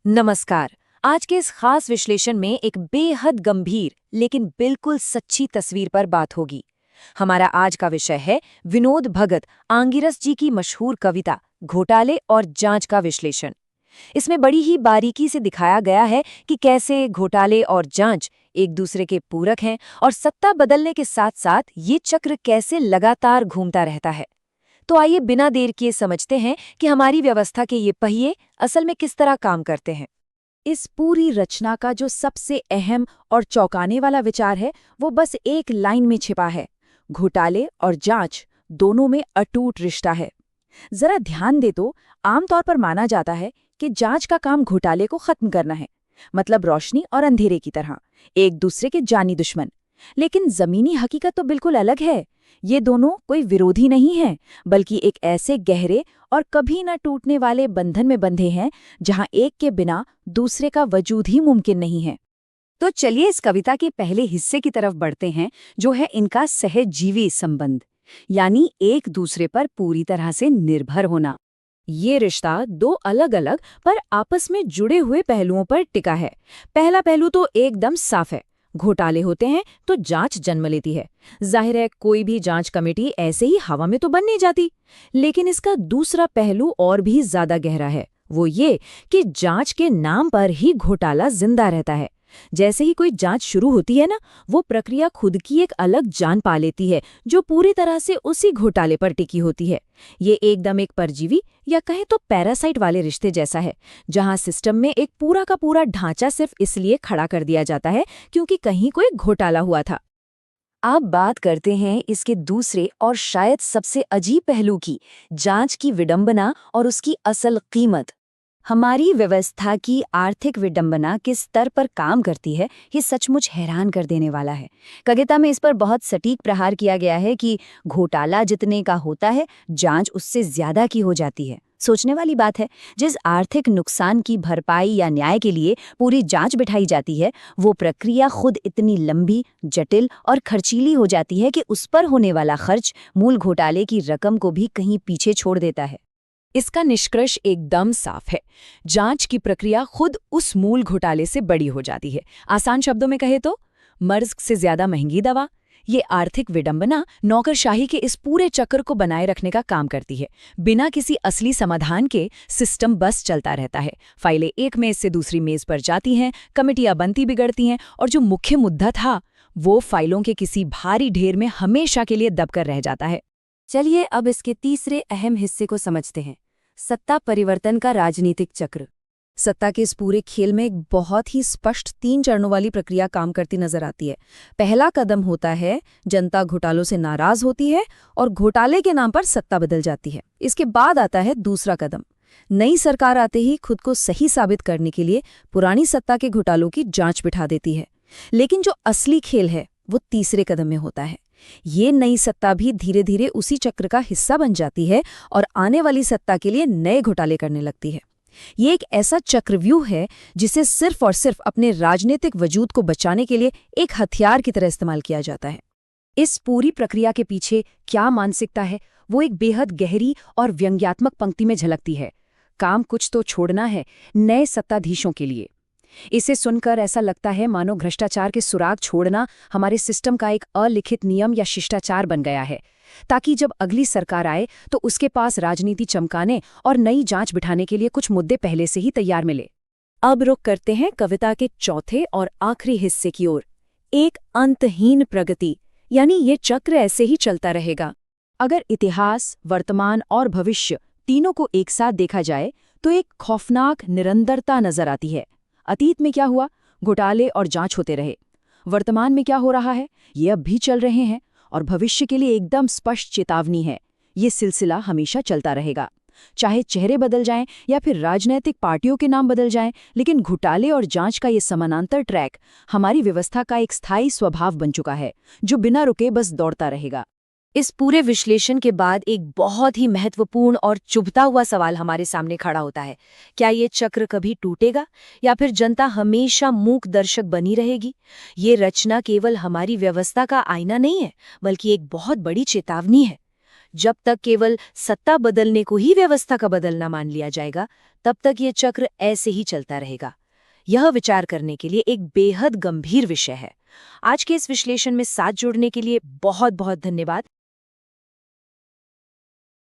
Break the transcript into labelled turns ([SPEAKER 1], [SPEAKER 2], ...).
[SPEAKER 1] नमस्कार। आज के इस खास विश्लेषण में एक बेहद गंभीर लेकिन बिल्कुल सच्ची तस्वीर पर बात होगी। हमारा आज का विषय है विनोद भगत आंगिरस जी की मशहूर कविता घोटाले और जांच का विश्लेषण। इसमें बड़ी ही बारीकी से दिखाया गया है कि कैसे घोटाले और जांच एक दूसरे के पूरक हैं और सत्ता बदलने के साथ साथ ये चक्र कैसे लगातार घूमता रहता है। तो आइए बिना देर किए समझते हैं कि हमारी व्यवस्था के ये पहिए असल में किस तरह काम करते हैं।
[SPEAKER 2] इस पूरी रचना का जो सबसे अहम और चौंकाने वाला विचार है वो बस एक लाइन में छिपा है। घोटाले और जांच दोनों में अटूट रिश्ता है। जरा ध्यान दे तो आमतौर पर माना जाता है कि जांच का काम घोटाले को खत्म करना है, मतलब रोशनी और अंधेरे की तरह एक दूसरे के जानी दुश्मन। लेकिन जमीनी हकीकत तो बिल्कुल अलग है। ये दोनों कोई विरोधी नहीं हैं, बल्कि एक ऐसे गहरे और कभी न टूटने वाले बंधन में बंधे हैं जहां एक के बिना दूसरे का वजूद ही मुमकिन नहीं है।
[SPEAKER 1] तो चलिए इस कविता के पहले हिस्से की तरफ बढ़ते हैं, जो है इनका सहजीवी संबंध, यानी एक दूसरे पर पूरी तरह से निर्भर होना।
[SPEAKER 2] ये रिश्ता दो अलग अलग पर आपस में जुड़े हुए पहलुओं पर टिका है। पहला पहलू तो एकदम साफ है। घोटाले होते हैं तो जांच जन्म लेती है। जाहिर है कोई भी जांच कमेटी ऐसे ही हवा में तो बन नहीं जाती। लेकिन इसका दूसरा पहलू और भी ज्यादा गहरा है। वो ये कि जांच के नाम पर ही घोटाला जिंदा रहता है। जैसे ही कोई जांच शुरू होती है ना, वो प्रक्रिया खुद की एक अलग जान पा लेती है जो पूरी तरह से उसी घोटाले पर टिकी होती है। ये एकदम एक परजीवी या कहें तो पैरासाइट वाले रिश्ते जैसा है, जहां सिस्टम में एक पूरा का पूरा ढांचा सिर्फ इसलिए खड़ा कर दिया जाता है क्योंकि कहीं कोई घोटाला हुआ था।
[SPEAKER 1] अब बात करते हैं इसके दूसरे और शायद सबसे अजीब पहलू की, जांच की विडंबना और उसकी असल कीमत। हमारी व्यवस्था की आर्थिक विडंबना किस स्तर पर काम करती है, ये सचमुच हैरान कर देने वाला है। कविता में इस पर बहुत सटीक प्रहार किया गया है कि घोटाला जितने का होता है, जांच उससे ज्यादा की हो जाती है। सोचने वाली बात है, जिस आर्थिक नुकसान की भरपाई या न्याय के लिए पूरी जांच बिठाई जाती है, वो प्रक्रिया खुद इतनी लंबी, जटिल और खर्चीली हो जाती है कि उस पर होने वाला खर्च मूल घोटाले की रकम को भी कहीं पीछे छोड़ देता है।
[SPEAKER 2] इसका निष्कर्ष एकदम साफ है। जांच की प्रक्रिया खुद उस मूल घोटाले से बड़ी हो जाती है। आसान शब्दों में कहे तो मर्ज से ज्यादा महंगी दवा। ये आर्थिक विडंबना नौकरशाही के इस पूरे चक्र को बनाए रखने का काम करती है। बिना किसी असली समाधान के सिस्टम बस चलता रहता है। फाइलें एक मेज से दूसरी मेज पर जाती हैं, कमेटियां बनती बिगड़ती हैं, और जो मुख्य मुद्दा था वो फाइलों के किसी भारी ढेर में हमेशा के लिए दबकर रह जाता है।
[SPEAKER 1] चलिए अब इसके तीसरे अहम हिस्से को समझते हैं, सत्ता परिवर्तन का राजनीतिक चक्र।
[SPEAKER 2] सत्ता के इस पूरे खेल में एक बहुत ही स्पष्ट 3 चरणों वाली प्रक्रिया काम करती नजर आती है। पहला कदम होता है जनता घोटालों से नाराज होती है और घोटाले के नाम पर सत्ता बदल जाती है। इसके बाद आता है दूसरा कदम। नई सरकार आते ही खुद को सही साबित करने के लिए पुरानी सत्ता के घोटालों की जांच बिठा देती है। लेकिन जो असली खेल है वो तीसरे कदम में होता है। ये नई सत्ता भी धीरे धीरे उसी चक्र का हिस्सा बन जाती है और आने वाली सत्ता के लिए नए घोटाले करने लगती है। ये एक ऐसा चक्रव्यूह है जिसे सिर्फ और सिर्फ अपने राजनीतिक वजूद को बचाने के लिए एक हथियार की तरह इस्तेमाल किया जाता है। इस पूरी प्रक्रिया के पीछे क्या मानसिकता है, वो एक बेहद गहरी और व्यंग्यात्मक पंक्ति में झलकती है। काम कुछ तो छोड़ना है नए सत्ताधीशों के लिए। इसे सुनकर ऐसा लगता है मानो भ्रष्टाचार के सुराग छोड़ना हमारे सिस्टम का एक अलिखित नियम या शिष्टाचार बन गया है, ताकि जब अगली सरकार आए तो उसके पास राजनीति चमकाने और नई जांच बिठाने के लिए कुछ मुद्दे पहले से ही तैयार मिले। अब रुख करते हैं कविता के चौथे और आखिरी हिस्से की ओर, एक अंतहीन प्रगति, यानी ये चक्र ऐसे ही चलता रहेगा। अगर इतिहास, वर्तमान और भविष्य तीनों को एक साथ देखा जाए तो एक खौफनाक निरंतरता नजर आती है। अतीत में क्या हुआ, घोटाले और जांच होते रहे। वर्तमान में क्या हो रहा है, ये अब भी चल रहे हैं, और भविष्य के लिए एकदम स्पष्ट चेतावनी है। ये सिलसिला हमेशा चलता रहेगा, चाहे चेहरे बदल जाएं या फिर राजनैतिक पार्टियों के नाम बदल जाएं। लेकिन घोटाले और जांच का ये समानांतर ट्रैक हमारी व्यवस्था का एक स्थायी स्वभाव बन चुका है, जो बिना रुके बस दौड़ता रहेगा।
[SPEAKER 1] इस पूरे विश्लेषण के बाद एक बहुत ही महत्वपूर्ण और चुभता हुआ सवाल हमारे सामने खड़ा होता है। क्या ये चक्र कभी टूटेगा या फिर जनता हमेशा मूक दर्शक बनी रहेगी? ये रचना केवल हमारी व्यवस्था का आईना नहीं है, बल्कि एक बहुत बड़ी चेतावनी है। जब तक केवल सत्ता बदलने को ही व्यवस्था का बदलना मान लिया जाएगा, तब तक ये चक्र ऐसे ही चलता रहेगा। यह विचार करने के लिए एक बेहद गंभीर विषय है। आज के इस विश्लेषण में साथ जुड़ने के लिए बहुत बहुत धन्यवाद।